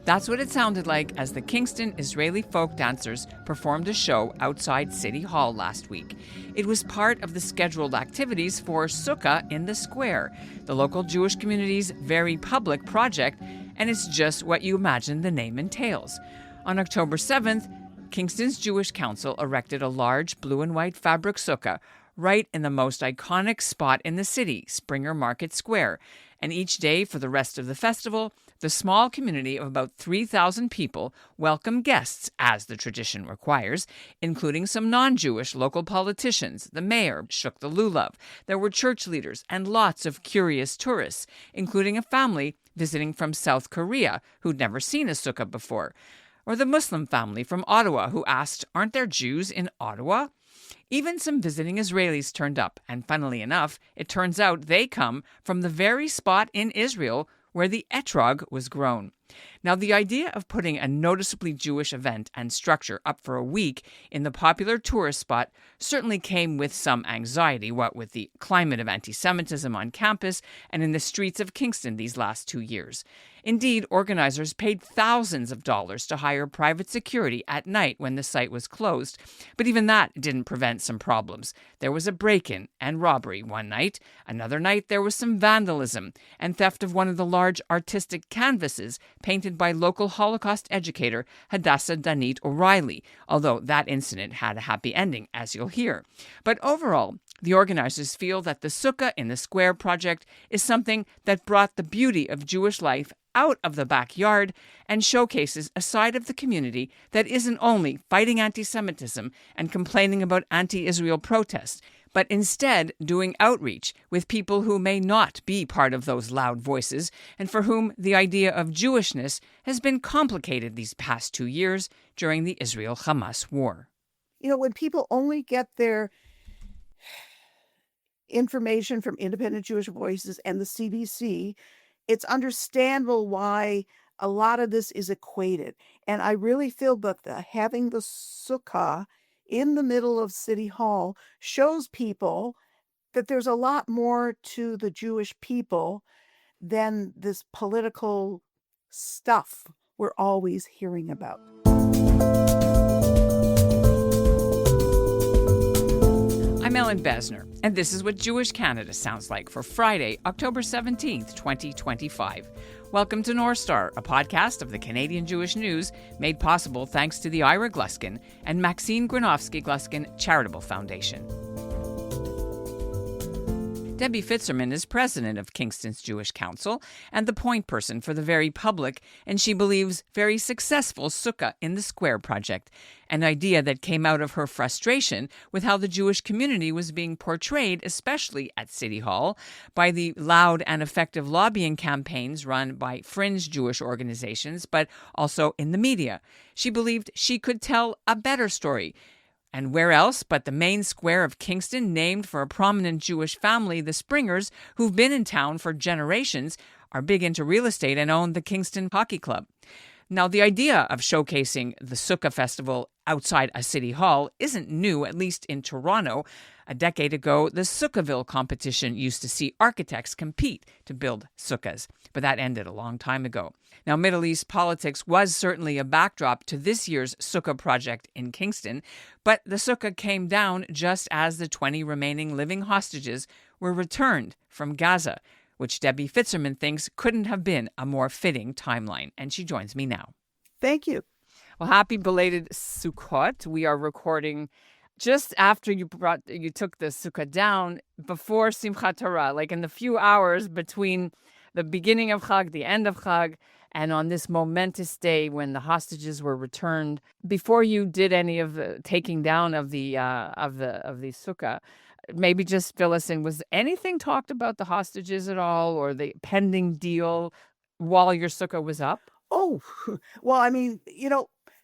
That's what it sounded like as the Kingston Israeli folk dancers performed a show outside City Hall last week. It was part of the scheduled activities for Sukkah in the Square, the local Jewish community's very public project, and it's just what you imagine the name entails. On October 7th, Kingston's Jewish Council erected a large blue and white fabric sukkah right in the most iconic spot in the city, Springer Market Square. And each day for the rest of the festival, the small community of about 3,000 people welcome guests, as the tradition requires, including some non-Jewish local politicians. The mayor shook the lulav. There were church leaders and lots of curious tourists, including a family visiting from South Korea who'd never seen a sukkah before, or the Muslim family from Ottawa who asked, "Aren't there Jews in Ottawa?" Even some visiting Israelis turned up, and funnily enough, it turns out they come from the very spot in Israel where the etrog was grown. Now, the idea of putting a noticeably Jewish event and structure up for a week in the popular tourist spot certainly came with some anxiety, what with the climate of anti-Semitism on campus and in the streets of Kingston these last 2 years. Indeed, organizers paid thousands of dollars to hire private security at night when the site was closed, but even that didn't prevent some problems. There was a break-in and robbery one night. Another night there was some vandalism and theft of one of the large artistic canvases painted by local Holocaust educator Hadassah Danit O'Reilly, although that incident had a happy ending, as you'll hear. But overall, the organizers feel that the Sukkah in the Square project is something that brought the beauty of Jewish life out of the backyard and showcases a side of the community that isn't only fighting anti-Semitism and complaining about anti-Israel protests, but instead doing outreach with people who may not be part of those loud voices and for whom the idea of Jewishness has been complicated these past 2 years during the Israel-Hamas war. You know, when people only get their information from Independent Jewish Voices and the CBC, it's understandable why a lot of this is equated. And I really feel that having the sukkah in the middle of City Hall shows people that there's a lot more to the Jewish people than this political stuff we're always hearing about. I'm Ellen Besner, and this is what Jewish Canada sounds like for Friday, October 17th, 2025. Welcome to North Star, a podcast of the Canadian Jewish News, made possible thanks to the Ira Gluskin and Maxine Gronowski-Gluskin Charitable Foundation. Debbie Fitzerman is president of Kingston's Jewish Council and the point person for the very public, and she believes very successful Sukkah in the Square project, an idea that came out of her frustration with how the Jewish community was being portrayed, especially at City Hall, by the loud and effective lobbying campaigns run by fringe Jewish organizations, but also in the media. She believed she could tell a better story. And where else but the main square of Kingston, named for a prominent Jewish family, the Springers, who've been in town for generations, are big into real estate and own the Kingston Hockey Club. Now, the idea of showcasing the Sukkah Festival outside a city hall isn't new, at least in Toronto. A decade ago, the Sukkahville competition used to see architects compete to build sukkahs, but that ended a long time ago. Now, Middle East politics was certainly a backdrop to this year's Sukkah project in Kingston, but the Sukkah came down just as the 20 remaining living hostages were returned from Gaza, which Debbie Fitzerman thinks couldn't have been a more fitting timeline. And she joins me now. Thank you. Well, happy belated Sukkot. We are recording just after you took the Sukkah down, before Simchat Torah, like in the few hours between the beginning of Chag, the end of Chag, and on this momentous day when the hostages were returned. Before you did any of the taking down of the Sukkah, maybe just fill us in. Was anything talked about the hostages at all, or the pending deal while your Sukkah was up? Oh, well, I mean,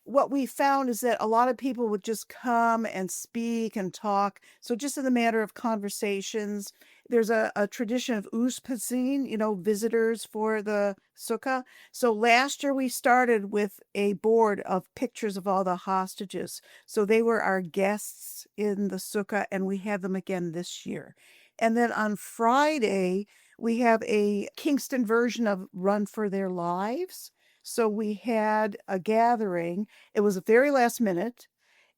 what we found is that a lot of people would just come and speak and talk. So just in the matter of conversations, there's a tradition of uspazin, visitors for the sukkah. So last year we started with a board of pictures of all the hostages. So they were our guests in the sukkah, and we have them again this year. And then on Friday, we have a Kingston version of Run for Their Lives. So we had a gathering. It was a very last minute,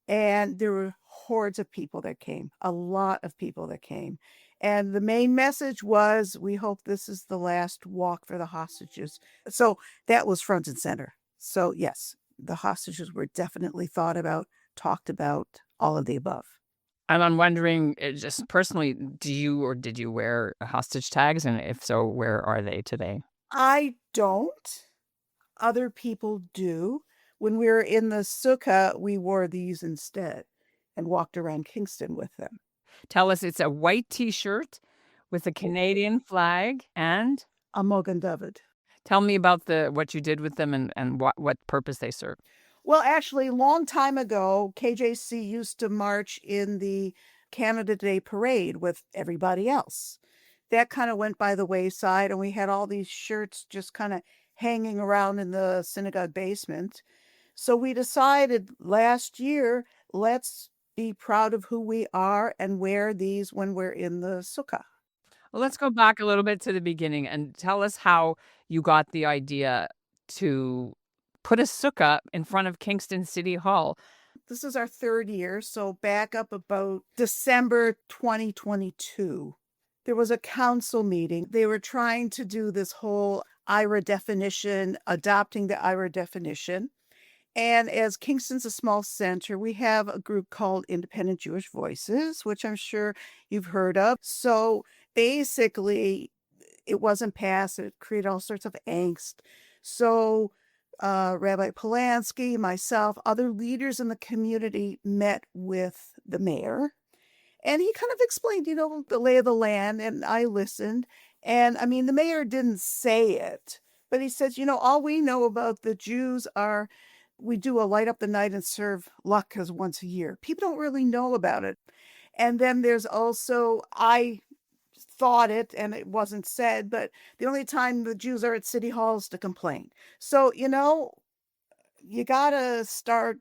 and there were hordes of people that came, a lot of people that came. And the main message was, we hope this is the last walk for the hostages. So that was front and center. So, yes, the hostages were definitely thought about, talked about, all of the above. And I'm wondering, just personally, do you or did you wear hostage tags? And if so, where are they today? I don't. Other people do. When we were in the Sukkah, we wore these instead and walked around Kingston with them. Tell us, it's a white T-shirt with a Canadian flag, and A Mogan David. tell me about what you did with them and what purpose they serve. Well, actually, long time ago, KJC used to march in the Canada Day parade with everybody else. That kind of went by the wayside, and we had all these shirts just kind of hanging around in the synagogue basement. So we decided last year, let's be proud of who we are and wear these when we're in the sukkah. Well, let's go back a little bit to the beginning and tell us how you got the idea to put a sukkah in front of Kingston City Hall. This is our third year, so back up about December 2022. There was a council meeting. They were trying to do this whole IRA definition, adopting the IRA definition. And as Kingston's a small center, we have a group called Independent Jewish Voices, which I'm sure you've heard of. So basically, it wasn't passed. It created all sorts of angst. So Rabbi Polanski, myself, other leaders in the community met with the mayor. And he kind of explained, the lay of the land, and I listened. And I mean, the mayor didn't say it, but he says, all we know about the Jews are we do a light up the night and serve latkes once a year. People don't really know about it. And then there's also, I thought it and it wasn't said, but the only time the Jews are at City Hall is to complain. So, you got to start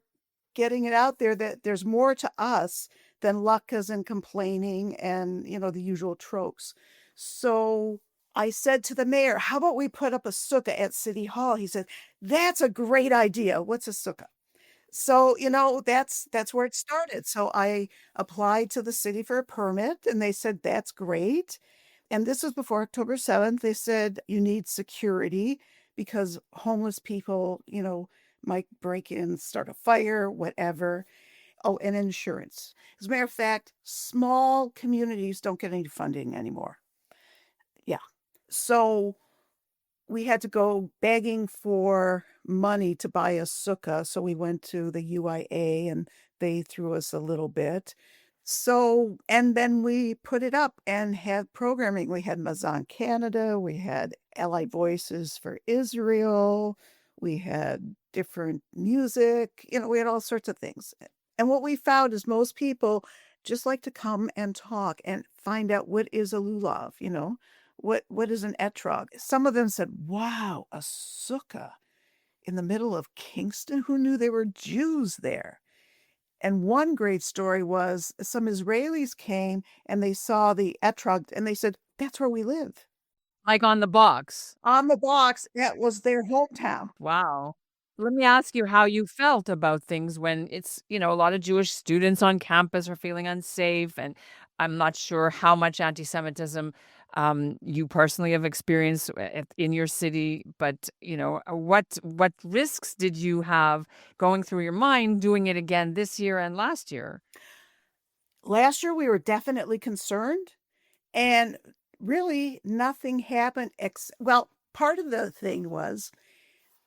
getting it out there that there's more to us than latkes and complaining and, the usual tropes. So I said to the mayor, how about we put up a sukkah at City Hall? He said, that's a great idea. What's a sukkah? So, that's where it started. So I applied to the city for a permit and they said, that's great. And this was before October 7th. They said, you need security because homeless people, might break in, start a fire, whatever. Oh, and insurance. As a matter of fact, small communities don't get any funding anymore. Yeah. So we had to go begging for money to buy a sukkah. So we went to the UIA and they threw us a little bit. So, and then we put it up and had programming. We had Mazan Canada, we had Ally Voices for Israel, we had different music, we had all sorts of things. And what we found is most people just like to come and talk and find out what is a lulav, what is an etrog. Some of them said, wow, a sukkah in the middle of Kingston? Who knew there were Jews there? And one great story was some Israelis came and they saw the etrog and they said, that's where we live. Like on the box. On the box, that was their hometown. Wow. Let me ask you how you felt about things when it's, a lot of Jewish students on campus are feeling unsafe. And I'm not sure how much anti-Semitism you personally have experienced in your city, but, what risks did you have going through your mind doing it again this year and last year? Last year, we were definitely concerned. And really, nothing happened. Well, part of the thing was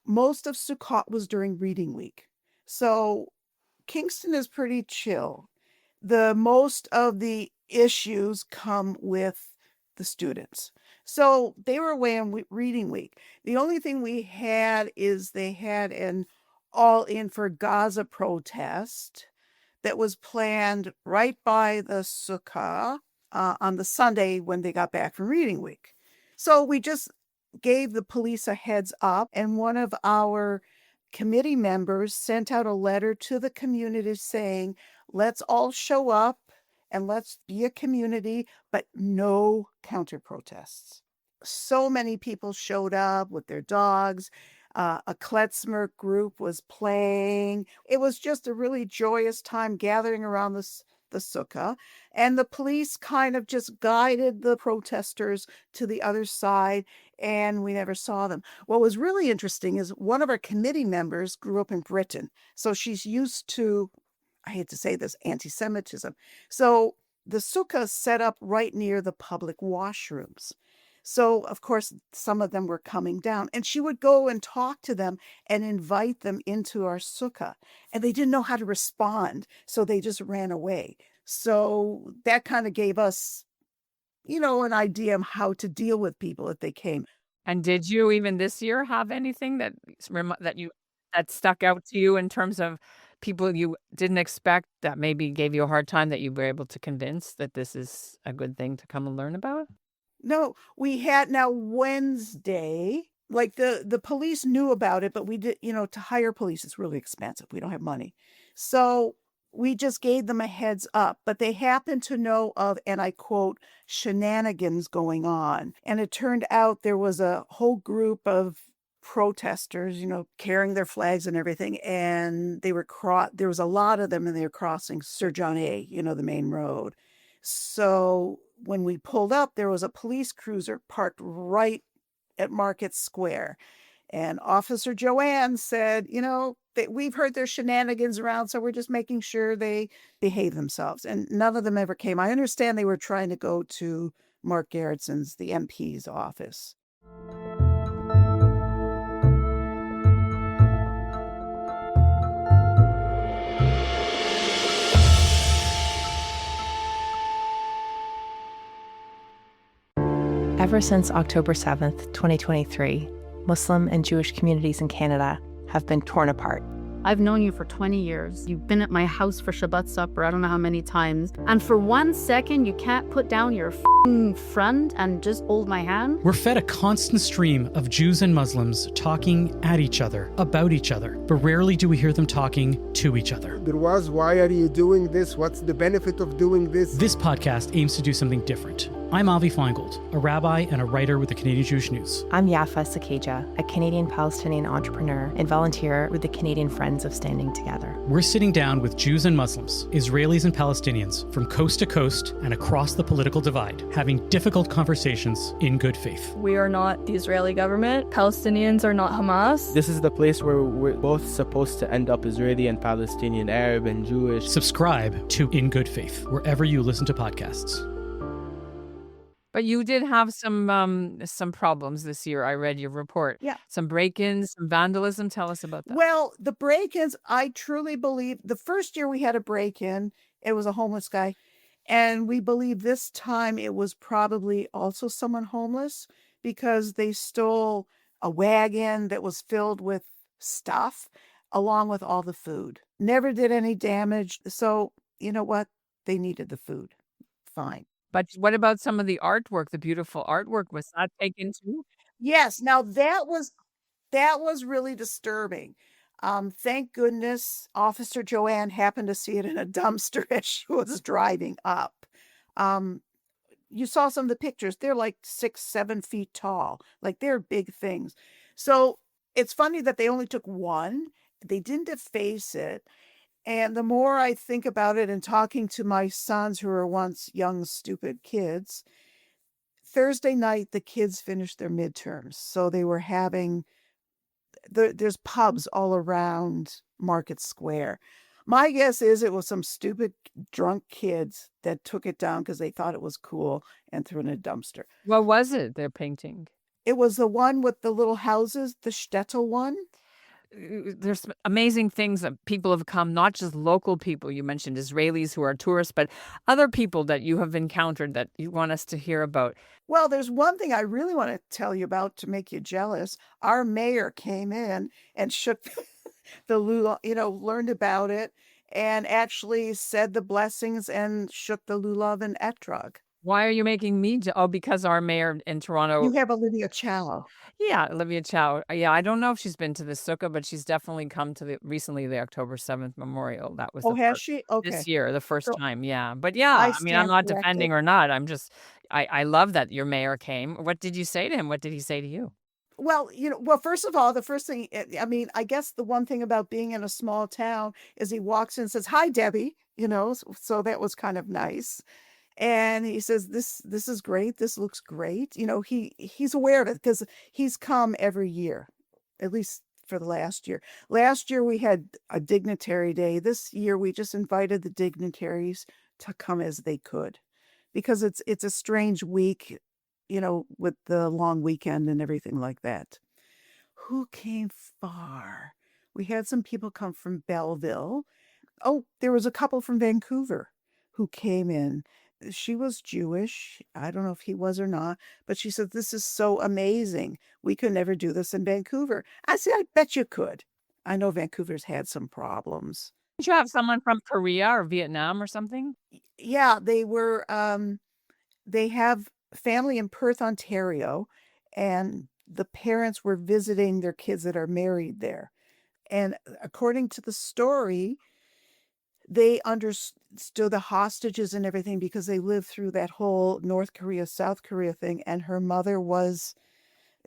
most of Sukkot was during reading week. So Kingston is pretty chill. The most of the issues come with the students. So they were away on reading week. The only thing we had is they had an all in for Gaza protest that was planned right by the Sukkah on the Sunday when they got back from reading week. So we just gave the police a heads up, and one of our committee members sent out a letter to the community saying, let's all show up and let's be a community, but no counter protests. So many people showed up with their dogs. A klezmer group was playing. It was just a really joyous time gathering around the sukkah, and the police kind of just guided the protesters to the other side, and we never saw them. What was really interesting is one of our committee members grew up in Britain, so she's used to, I hate to say this, anti-Semitism. So the sukkah is set up right near the public washrooms. So, of course, some of them were coming down, and she would go and talk to them and invite them into our sukkah. And they didn't know how to respond, so they just ran away. So that kind of gave us, an idea of how to deal with people if they came. And did you even this year have anything that stuck out to you in terms of people you didn't expect that maybe gave you a hard time that you were able to convince that this is a good thing to come and learn about? No, we had now Wednesday, like the police knew about it, but we did, to hire police is really expensive. We don't have money. So we just gave them a heads up, but they happened to know of, and I quote, shenanigans going on. And it turned out there was a whole group of protesters, carrying their flags and everything. And they were there was a lot of them, and they were crossing Sir John A, the main road. So when we pulled up, there was a police cruiser parked right at Market Square. And Officer Joanne said, that we've heard there's shenanigans around, so we're just making sure they behave themselves. And none of them ever came. I understand they were trying to go to Mark Gerritson's, the MP's office. Ever since October 7th, 2023, Muslim and Jewish communities in Canada have been torn apart. I've known you for 20 years. You've been at my house for Shabbat supper, I don't know how many times. And for 1 second, you can't put down your friend and just hold my hand? We're fed a constant stream of Jews and Muslims talking at each other, about each other, but rarely do we hear them talking to each other. There was, why are you doing this? What's the benefit of doing this? This podcast aims to do something different. I'm Avi Feingold, a rabbi and a writer with the Canadian Jewish News. I'm Yafa Sakeja, a Canadian-Palestinian entrepreneur and volunteer with the Canadian Friends of Standing Together. We're sitting down with Jews and Muslims, Israelis and Palestinians, from coast to coast and across the political divide, having difficult conversations in good faith. We are not the Israeli government. Palestinians are not Hamas. This is the place where we're both supposed to end up, Israeli and Palestinian, Arab and Jewish. Subscribe to In Good Faith, wherever you listen to podcasts. But you did have some problems this year. I read your report. Yeah. Some break-ins, some vandalism. Tell us about that. Well, the break-ins, I truly believe the first year we had a break-in, it was a homeless guy. And we believe this time it was probably also someone homeless because they stole a wagon that was filled with stuff along with all the food. Never did any damage. So, you know what? They needed the food. Fine. But what about some of the artwork, the beautiful artwork? Was that taken too? Yes. Now that was really disturbing. Thank goodness Officer Joanne happened to see it in a dumpster as she was driving up. You saw some of the pictures. They're like 6-7 feet tall. Like they're big things. So it's funny that they only took one. They didn't deface it. And the more I think about it and talking to my sons who were once young, stupid kids, Thursday night, the kids finished their midterms. So they were having, there's pubs all around Market Square. My guess is it was some stupid drunk kids that took it down because they thought it was cool and threw it in a dumpster. What was it they're painting? It was the one with the little houses, the shtetl one. There's amazing things that people have come, not just local people. You mentioned Israelis who are tourists, but other people that you have encountered that you want us to hear about. Well, there's one thing I really want to tell you about to make you jealous. Our mayor came in and shook the lulav, learned about it and actually said the blessings and shook the lulav and etrog. Why are you making me? Because our mayor in Toronto. You have Olivia Chow. Yeah, Olivia Chow. Yeah, I don't know if she's been to the Sukkah, but she's definitely come to recently the October 7th memorial. That was has she? Okay. This year, the first So time. Yeah, but yeah, I I'm stand not corrected. defending or not. I love that your mayor came. What did you say to him? What did he say to you? Well, well, first of all, the first thing, I mean, I guess the one thing about being in a small town is he walks in and says, "Hi, Debbie," so that was kind of nice. And he says, "This is great. This looks great." He's aware of it because he's come every year, at least for the last year. Last year we had a dignitary day. This year we just invited the dignitaries to come as they could, because it's a strange week, with the long weekend and everything like that. Who came far? We had some people come from Belleville. Oh, there was a couple from Vancouver who came in. She was Jewish. I don't know if he was or not, but she said, "This is so amazing. We could never do this in Vancouver." I said, "I bet you could." I know Vancouver's had some problems. Did you have someone from Korea or Vietnam or something? Yeah, they have family in Perth, Ontario, and the parents were visiting their kids that are married there. And according to the story, they understood the hostages and everything because they lived through that whole North Korea, South Korea thing. And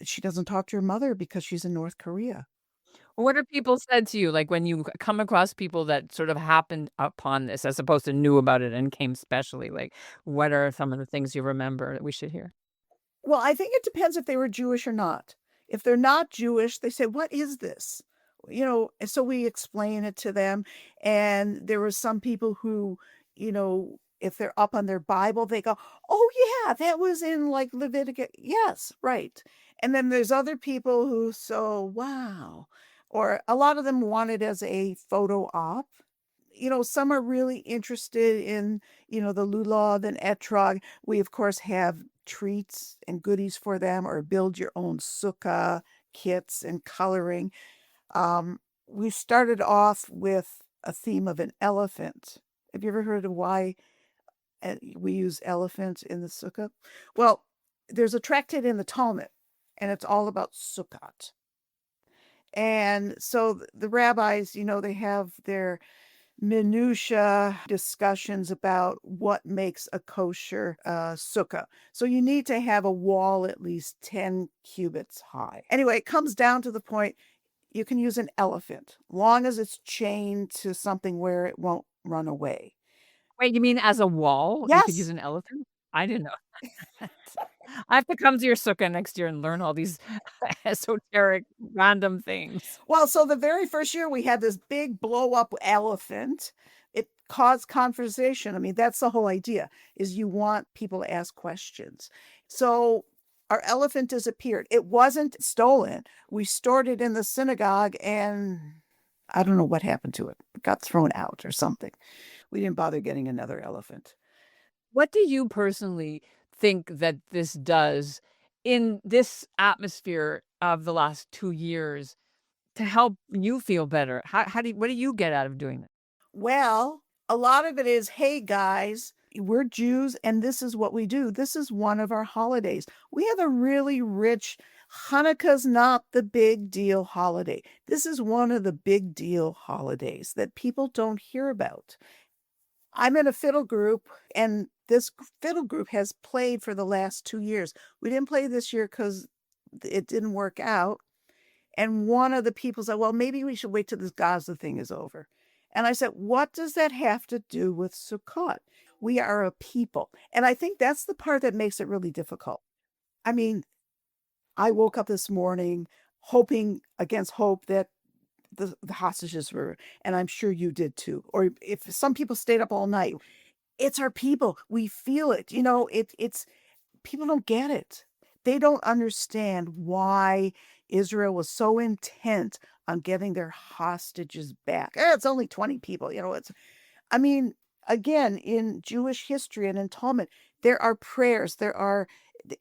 she doesn't talk to her mother because she's in North Korea. What have people said to you, like when you come across people that sort of happened upon this as opposed to knew about it and came specially? Like, what are some of the things you remember that we should hear? Well, I think it depends if they were Jewish or not. If they're not Jewish, they say, "What is this?" And so we explain it to them. And there were some people who, if they're up on their Bible, they go, "Oh, yeah, that was in like Leviticus." Yes, right. And then there's other people who, so, wow. Or a lot of them want it as a photo op. Some are really interested in, the lulav and etrog. We, of course, have treats and goodies for them, or build your own sukkah kits and coloring. We started off with a theme of an elephant. Have you ever heard of why we use elephants in the sukkah? Well, there's a tractate in the Talmud, and it's all about Sukkot. And so the rabbis, they have their minutia discussions about what makes a kosher sukkah. So you need to have a wall at least 10 cubits high. Anyway, it comes down to the point you can use an elephant, long as it's chained to something where it won't run away. Wait, you mean as a wall? You could use Yes. an elephant? I didn't know that. I have to come to your sukkah next year and learn all these esoteric random things. Well, so the very first year we had this big blow up elephant. It caused conversation. I mean, that's the whole idea, is you want people to ask questions. So our elephant disappeared. It wasn't stolen. We stored it in the synagogue, and I don't know what happened to it. It got thrown out or something. We didn't bother getting another elephant. What do you personally think that this does in this atmosphere of the last 2 years to help you feel better? What do you get out of doing that? Well, a lot of it is, "Hey guys, we're Jews and this is what we do. This is one of our holidays. We have a really rich Hanukkah's not the big deal holiday. This is one of the big deal holidays that people don't hear about." I'm in a fiddle group, and this fiddle group has played for the last 2 years. We didn't play this year because it didn't work out. And one of the people said, "Well, maybe we should wait till this Gaza thing is over." And I said, "What does that have to do with Sukkot? We are a people." And I think that's the part that makes it really difficult. I mean, I woke up this morning hoping against hope that the hostages were, and I'm sure you did too. Or if some people stayed up all night, it's our people. We feel it. It's people don't get it. They don't understand why Israel was so intent on getting their hostages back. It's only 20 people. Again, in Jewish history and in Talmud, there are prayers,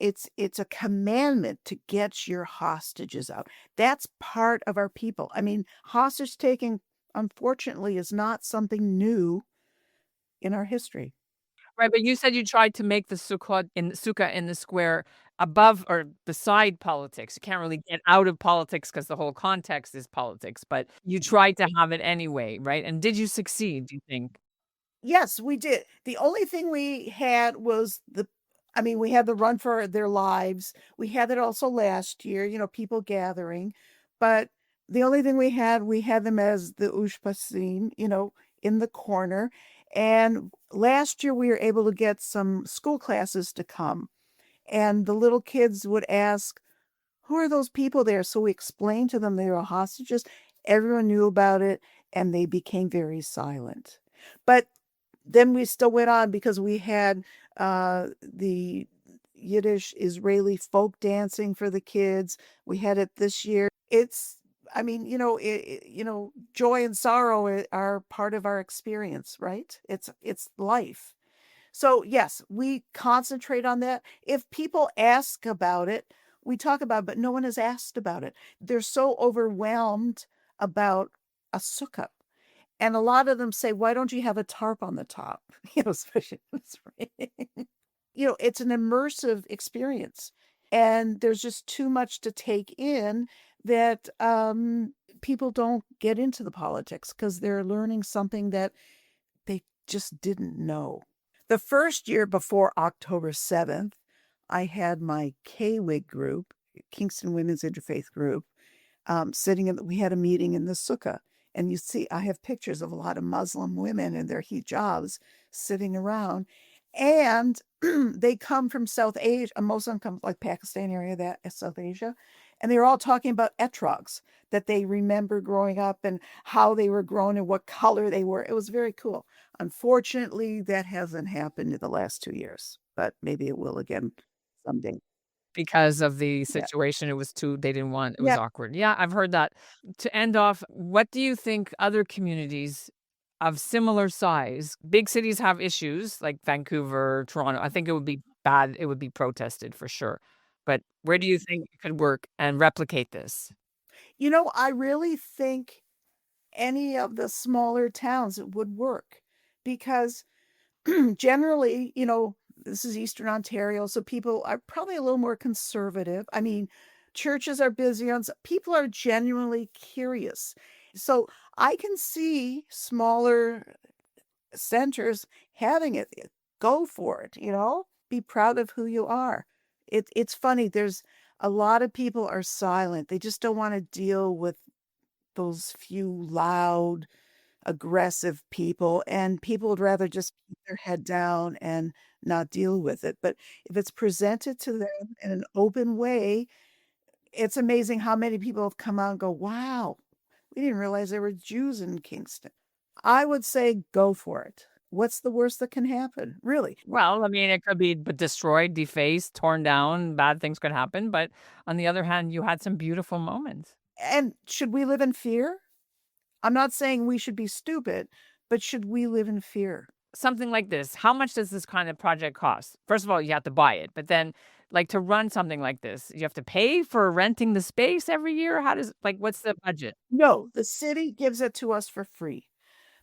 it's a commandment to get your hostages out. That's part of our people. Hostage taking, unfortunately, is not something new in our history. Right, but you said you tried to make the sukkah in the square above or beside politics. You can't really get out of politics because the whole context is politics, but you tried to have it anyway, right? And did you succeed, do you think? Yes, we did. The only thing we had was I mean, we had the Run for Their Lives. We had it also last year, people gathering. But the only thing we had them as the Ushpasim, in the corner. And last year we were able to get some school classes to come. And the little kids would ask, who are those people there? So we explained to them they were hostages. Everyone knew about it, and they became very silent. But then we still went on because we had the Yiddish Israeli folk dancing for the kids. We had it this year. Joy and sorrow are part of our experience, right? It's life. So yes, we concentrate on that. If people ask about it, we talk about it, but no one has asked about it. They're so overwhelmed about a sukkah. And a lot of them say, why don't you have a tarp on the top? Especially when it's raining. It's an immersive experience. And there's just too much to take in that people don't get into the politics because they're learning something that they just didn't know. The first year before October 7th, I had my KWIG group, Kingston Women's Interfaith Group, we had a meeting in the Sukkah. And you see, I have pictures of a lot of Muslim women in their hijabs sitting around. And they come from South Asia, most of them come like Pakistan area, South Asia. And they were all talking about etrogs that they remember growing up and how they were grown and what color they were. It was very cool. Unfortunately, that hasn't happened in the last 2 years, but maybe it will again someday. Because of the situation, it was awkward. Yeah, I've heard that. To end off, what do you think other communities of similar size, big cities have issues like Vancouver, Toronto? I think it would be bad. It would be protested for sure. But where do you think it could work and replicate this? I really think any of the smaller towns would work because generally, this is Eastern Ontario, so people are probably a little more conservative. I mean, churches are busy people are genuinely curious. So I can see smaller centers having it. Go for it, be proud of who you are. It's funny. There's a lot of people are silent. They just don't want to deal with those few loud, aggressive people, and people would rather just keep their head down and not deal with it. But if it's presented to them in an open way, it's amazing how many people have come out and go, wow, we didn't realize there were Jews in Kingston. I would say go for it. What's the worst that can happen? Really? Well, I mean, it could be destroyed, defaced, torn down. Bad things could happen. But on the other hand, you had some beautiful moments. And should we live in fear? I'm not saying we should be stupid, but should we live in fear? Something like this. How much does this kind of project cost? First of all, you have to buy it. But then, to run something like this, you have to pay for renting the space every year? What's the budget? No, the city gives it to us for free.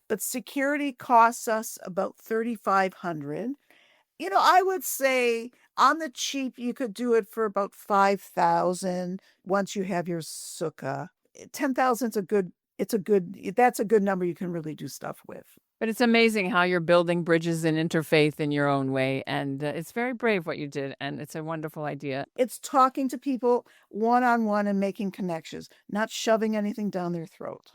But security costs us about $3,500. I would say on the cheap, you could do it for about $5,000 once you have your sukkah. $10,000 that's a good number you can really do stuff with. But it's amazing how you're building bridges in interfaith in your own way. And it's very brave what you did. And it's a wonderful idea. It's talking to people one-on-one and making connections, not shoving anything down their throat.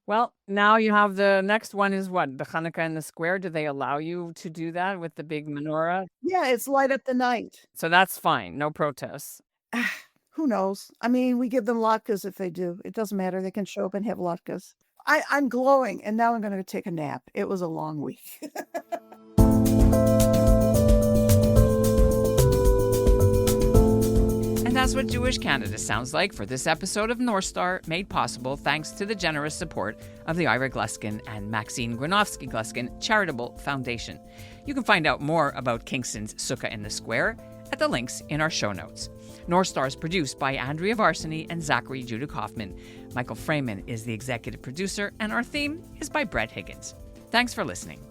Well, now you have the next one is what? The Hanukkah in the square? Do they allow you to do that with the big menorah? Yeah, it's light up the night. So that's fine. No protests. Who knows? I mean, we give them latkes if they do. It doesn't matter. They can show up and have latkes. I'm glowing, and now I'm going to take a nap. It was a long week. And that's what Jewish Canada sounds like for this episode of North Star, made possible thanks to the generous support of the Ira Gluskin and Maxine Gronowski-Gluskin Charitable Foundation. You can find out more about Kingston's Sukkah in the Square at the links in our show notes. North Star is produced by Andrea Varsany and Zachary Judah Kaufman. Michael Freeman is the executive producer, and our theme is by Brett Higgins. Thanks for listening.